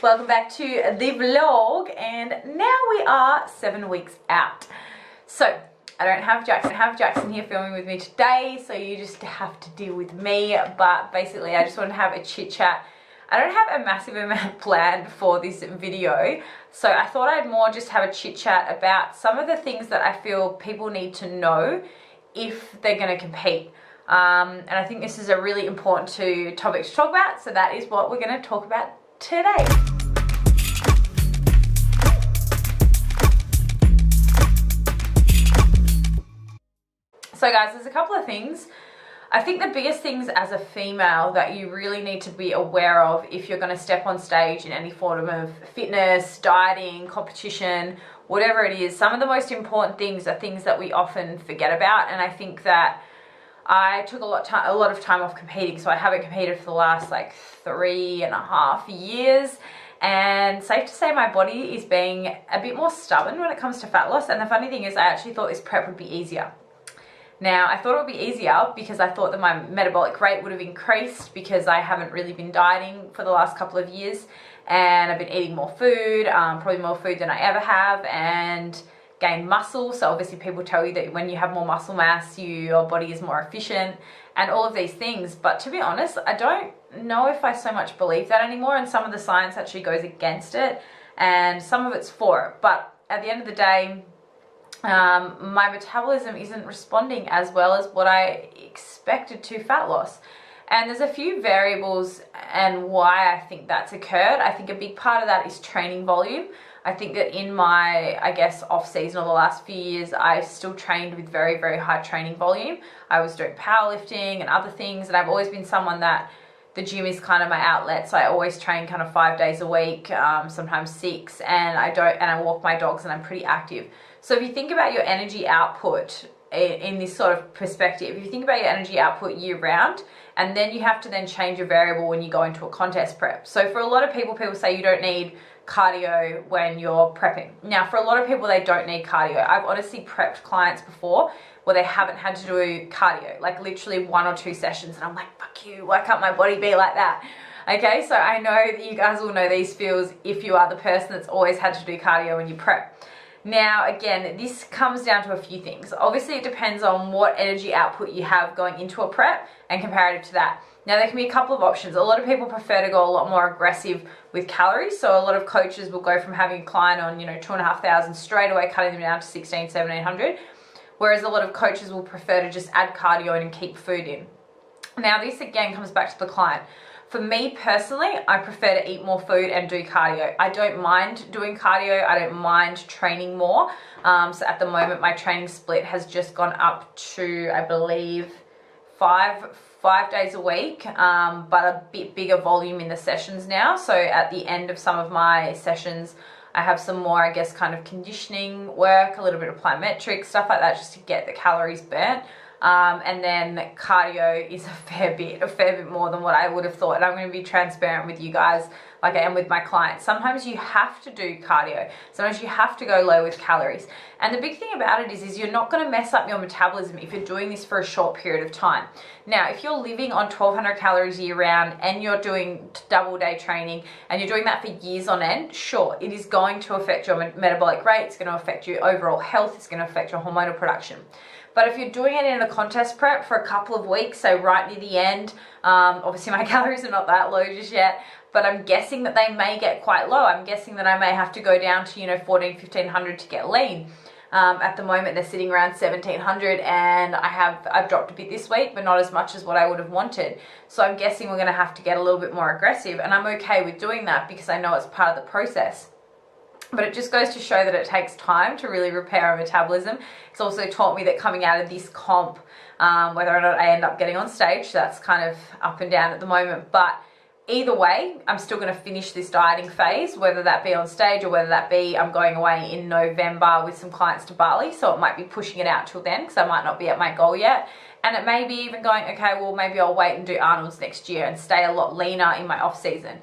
Welcome back to the vlog, and now we are 7 weeks out. So I don't have Jackson here filming with me today, so you just have to deal with me. But basically I just want to have a chit chat. I don't have a massive amount planned for this video, so I thought I'd more just have a chit chat about some of the things that I feel people need to know if they're going to compete. And I think this is a really important topic to talk about, so that is what we're going to talk about today. So guys, there's a couple of things. I think the biggest things as a female that you really need to be aware of if you're going to step on stage in any form of fitness, dieting, competition, whatever it is, some of the most important things are things that we often forget about. And I think that I took a lot of time off competing, so I haven't competed for the last like 3.5 years. And safe to say my body is being a bit more stubborn when it comes to fat loss. And the funny thing is I actually thought this prep would be easier. Now, I thought it would be easier because I thought that my metabolic rate would have increased because I haven't really been dieting for the last couple of years, and I've been eating more food, probably more food than I ever have, and gained muscle. So obviously people tell you that when you have more muscle mass, your body is more efficient and all of these things. But to be honest, I don't know if I so much believe that anymore, and some of the science actually goes against it and some of it's for it. But at the end of the day, my metabolism isn't responding as well as what I expected to fat loss. And there's a few variables and why I think that's occurred. I think a big part of that is training volume. I think that in my, I guess, off season or the last few years, I still trained with very, very high training volume. I was doing powerlifting and other things, and I've always been someone that the gym is kind of my outlet. So I always train kind of 5 days a week, sometimes 6, and I walk my dogs, and I'm pretty active. So if you think about your energy output in this sort of perspective, if you think about your energy output year round, and then you have to then change your variable when you go into a contest prep. So for a lot of people say you don't need cardio when you're prepping. Now, for a lot of people, they don't need cardio. I've honestly prepped clients before where they haven't had to do cardio, like literally 1 or 2 sessions, and I'm like, fuck you, why can't my body be like that? Okay, so I know that you guys will know these feels if you are the person that's always had to do cardio when you prep. Now, again, this comes down to a few things. Obviously, it depends on what energy output you have going into a prep and comparative to that. Now, there can be a couple of options. A lot of people prefer to go a lot more aggressive with calories. So a lot of coaches will go from having a client on, 2,500 straight away, cutting them down to 1,600, 1,700. Whereas a lot of coaches will prefer to just add cardio in and keep food in. Now, this again comes back to the client. For me personally, I prefer to eat more food and do cardio. I don't mind doing cardio. I don't mind training more. So at the moment, my training split has just gone up to, I believe, five days a week, but a bit bigger volume in the sessions now. So at the end of some of my sessions, I have some more, I guess, kind of conditioning work, a little bit of plyometrics, stuff like that, just to get the calories burnt. And then cardio is a fair bit more than what I would have thought. And I'm going to be transparent with you guys like I am with my clients. Sometimes you have to do cardio. Sometimes you have to go low with calories. And the big thing about it is you're not going to mess up your metabolism if you're doing this for a short period of time. Now, if you're living on 1,200 calories year round and you're doing double day training and you're doing that for years on end, sure, it is going to affect your metabolic rate. It's going to affect your overall health. It's going to affect your hormonal production. But if you're doing it in a contest prep for a couple of weeks, so right near the end, obviously my calories are not that low just yet, but I'm guessing that they may get quite low. I'm guessing that I may have to go down to, 1,400, 1,500 to get lean. At the moment, they're sitting around 1,700, and I've dropped a bit this week, but not as much as what I would have wanted. So I'm guessing we're going to have to get a little bit more aggressive, and I'm okay with doing that because I know it's part of the process. But it just goes to show that it takes time to really repair our metabolism. It's also taught me that coming out of this comp, whether or not I end up getting on stage, that's kind of up and down at the moment. But either way, I'm still going to finish this dieting phase, whether that be on stage or whether that be I'm going away in November with some clients to Bali. So it might be pushing it out till then because I might not be at my goal yet. And it may be even going, okay, well, maybe I'll wait and do Arnold's next year and stay a lot leaner in my off season.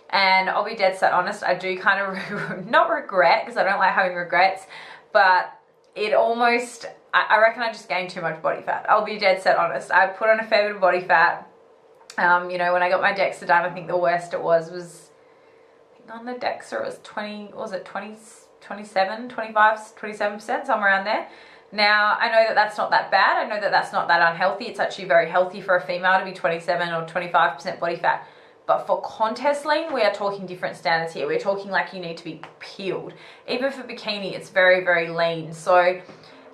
And I'll be dead set honest, I do kind of not regret, because I don't like having regrets, but it almost, I reckon I just gained too much body fat. I'll be dead set honest. I put on a fair bit of body fat. When I got my DEXA done, I think the worst it was on the DEXA it was 20, was it 20, 27, 25, 27%, somewhere around there. Now, I know that that's not that bad. I know that that's not that unhealthy. It's actually very healthy for a female to be 27 or 25% body fat. But for contest lean, we are talking different standards here. We're talking like you need to be peeled. Even for bikini, it's very, very lean. So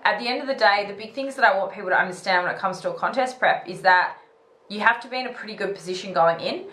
at the end of the day, the big things that I want people to understand when it comes to a contest prep is that you have to be in a pretty good position going in.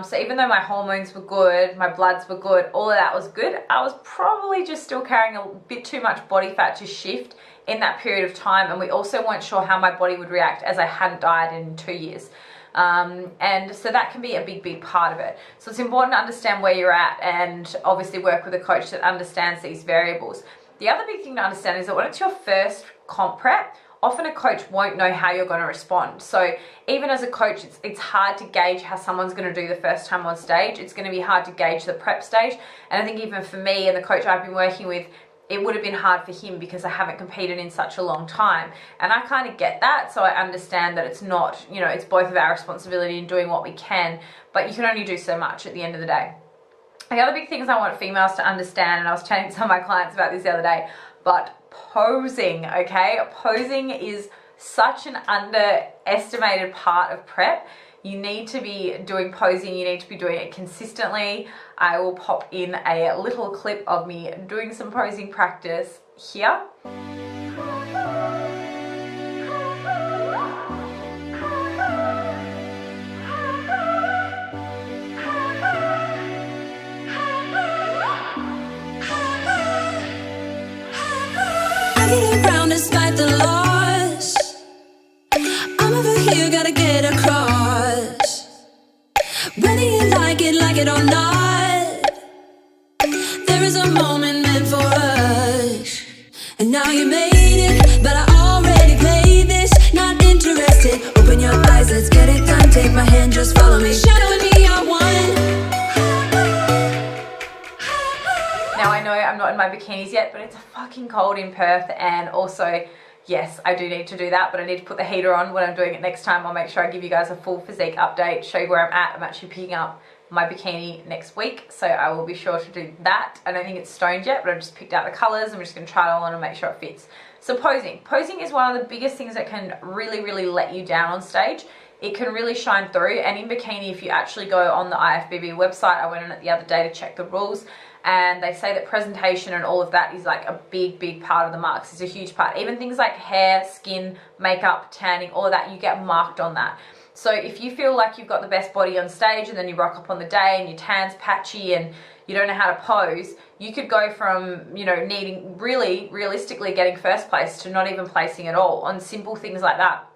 So even though my hormones were good, my bloods were good, all of that was good, I was probably just still carrying a bit too much body fat to shift in that period of time. And we also weren't sure how my body would react as I hadn't dieted in 2 years. And so that can be a big part of it. So it's important to understand where you're at and obviously work with a coach that understands these variables. The other big thing to understand is that when it's your first comp prep, often a coach won't know how you're going to respond. So even as a coach, it's hard to gauge how someone's going to do the first time on stage. It's going to be hard to gauge the prep stage. And I think even for me and the coach I've been working with, it would have been hard for him because I haven't competed in such a long time. And I kind of get that. So I understand that it's not, you know, it's both of our responsibility in doing what we can, but you can only do so much at the end of the day. The other big things I want females to understand, and I was chatting to some of my clients about this the other day, but posing, okay? Posing is such an underestimated part of prep. You need to be doing posing, you need to be doing it consistently. I will pop in a little clip of me doing some posing practice here. Despite the loss, I'm over here, gotta get across. Whether you like it or not, there is a moment meant for us. And now you made it, but I already played this. Not interested, open your eyes, let's get it done. Take my hand, just follow me. Shadow with me, I won. Now I know I'm not in my bikinis yet, but it's fucking cold in Perth, and also, yes, I do need to do that, but I need to put the heater on when I'm doing it next time. I'll make sure I give you guys a full physique update, show you where I'm at. I'm actually picking up my bikini next week, so I will be sure to do that. I don't think it's stoned yet, but I've just picked out the colors. I'm just gonna try it all on and make sure it fits. So posing. Posing is one of the biggest things that can really let you down on stage. It can really shine through, and in bikini, if you actually go on the IFBB website, I went on it the other day to check the rules, and they say that presentation and all of that is like a big part of the marks. It's a huge part. Even things like hair, skin, makeup, tanning, all of that, you get marked on that. So if you feel like you've got the best body on stage and then you rock up on the day and your tan's patchy and you don't know how to pose, you could go from, you know, needing realistically getting first place to not even placing at all on simple things like that.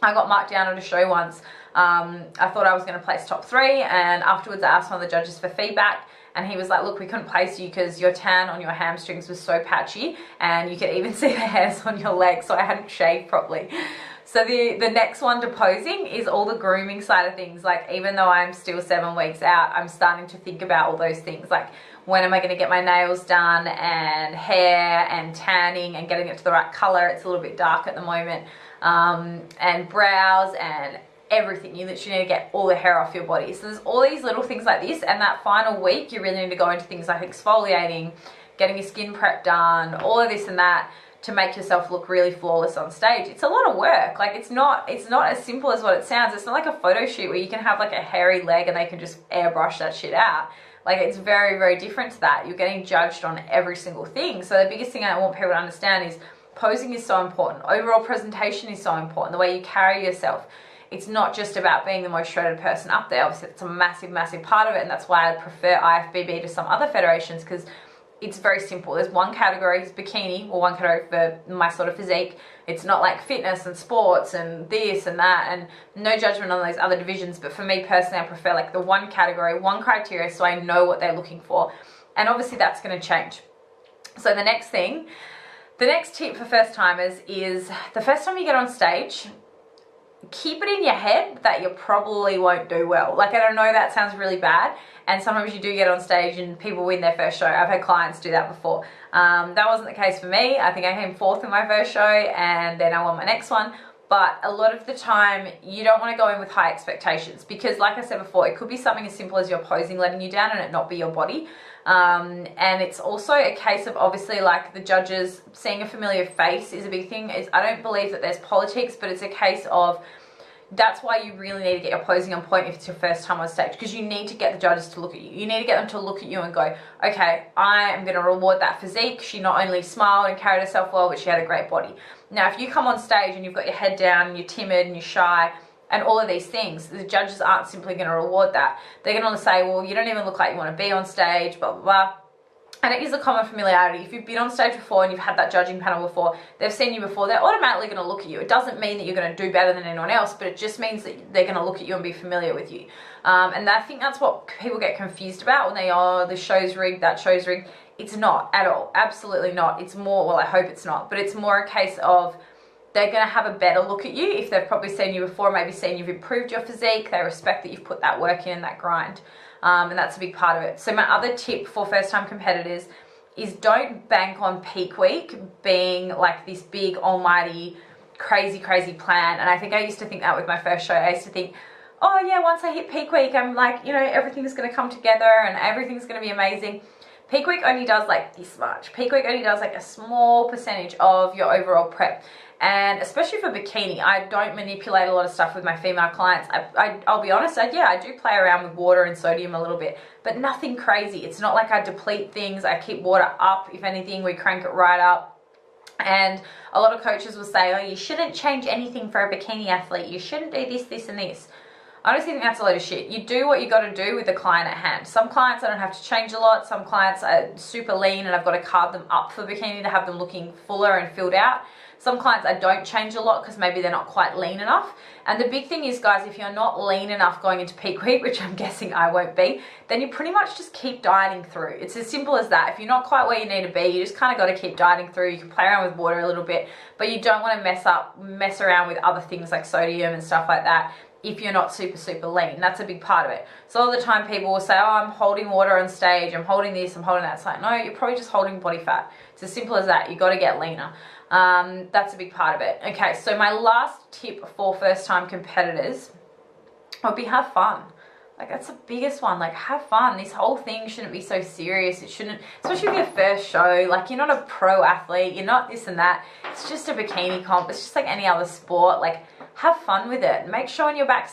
I got marked down at a show once. I thought I was going to place top 3, and afterwards I asked one of the judges for feedback, and he was like, look, we couldn't place you because your tan on your hamstrings was so patchy, and you could even see the hairs on your legs, so I hadn't shaved properly. So the next one to posing is all the grooming side of things. Like, even though I'm still 7 weeks out, I'm starting to think about all those things. Like, when am I going to get my nails done, and hair and tanning and getting it to the right color. It's a little bit dark at the moment. And brows and everything. You literally need to get all the hair off your body. So there's all these little things like this, and that final week you really need to go into things like exfoliating, getting your skin prep done, all of this and that, to make yourself look really flawless on stage. It's a lot of work. Like, it's not as simple as what it sounds. It's not like a photo shoot where you can have like a hairy leg and they can just airbrush that shit out. Like, it's very different to that. You're getting judged on every single thing. So the biggest thing I want people to understand is posing is so important. Overall presentation is so important. The way you carry yourself. It's not just about being the most shredded person up there. Obviously, it's a massive part of it, and that's why I prefer IFBB to some other federations, because it's very simple. There's one category, it's bikini, or one category for my sort of physique. It's not like fitness and sports and this and that, and no judgment on those other divisions, but for me personally, I prefer like the one category, one criteria, so I know what they're looking for. And obviously that's going to change. So the next tip for first timers is, the first time you get on stage, keep it in your head that you probably won't do well. Like, I don't know, that sounds really bad, and sometimes you do get on stage and people win their first show. I've had clients do that before. That wasn't the case for me. I think I came 4th in my first show, and then I won my next one. But a lot of the time, you don't want to go in with high expectations because, like I said before, it could be something as simple as your posing letting you down and it not be your body. And it's also a case of, obviously, like the judges seeing a familiar face is a big thing. I don't believe that there's politics, but it's a case of, that's why you really need to get your posing on point if it's your first time on stage, because you need to get the judges to look at you. You need to get them to look at you and go, okay, I am going to reward that physique. She not only smiled and carried herself well, but she had a great body. Now, if you come on stage and you've got your head down and you're timid and you're shy and all of these things, the judges aren't simply going to reward that. They're going to say, well, you don't even look like you want to be on stage, blah, blah, blah. And it is a common familiarity. If you've been on stage before and you've had that judging panel before, they've seen you before, they're automatically going to look at you. It doesn't mean that you're going to do better than anyone else, but it just means that they're going to look at you and be familiar with you. And I think that's what people get confused about when they are, the show's rigged, that show's rigged. It's not at all. Absolutely not. It's more, well, I hope it's not, but it's more a case of they're going to have a better look at you if they've probably seen you before, maybe seen you've improved your physique. They respect that you've put that work in and that grind. And that's a big part of it. So my other tip for first-time competitors is don't bank on peak week being like this big, almighty, crazy plan. And I think I used to think that with my first show. I used to think, oh yeah, once I hit peak week, I'm like, you know, everything's going to come together and everything's going to be amazing. Peak week only does like this much. Peak week only does like a small percentage of your overall prep. And especially for bikini, I don't manipulate a lot of stuff with my female clients. I'll be honest, I do play around with water and sodium a little bit, but nothing crazy. It's not like I deplete things. I keep water up. If anything, we crank it right up. And a lot of coaches will say, oh, you shouldn't change anything for a bikini athlete. You shouldn't do this, this, and this. I honestly think that's a load of shit. You do what you got to do with the client at hand. Some clients I don't have to change a lot. Some clients are super lean and I've got to carve them up for bikini to have them looking fuller and filled out. Some clients I don't change a lot because maybe they're not quite lean enough. And the big thing is, guys, if you're not lean enough going into peak week, which I'm guessing I won't be, then you pretty much just keep dieting through. It's as simple as that. If you're not quite where you need to be, you just kind of got to keep dieting through. You can play around with water a little bit, but you don't want to mess around with other things like sodium and stuff like that if you're not super lean. That's a big part of it. So all the time people will say, oh, I'm holding water on stage, I'm holding this, I'm holding that. It's like, no, you're probably just holding body fat. It's as simple as that. You got to get leaner. That's a big part of it. Okay, so my last tip for first-time competitors would be have fun. Like, that's the biggest one. Like, have fun. This whole thing shouldn't be so serious. It shouldn't, especially with your first show. Like, you're not a pro athlete. You're not this and that. It's just a bikini comp. It's just like any other sport. Like, have fun with it. Make sure when you're back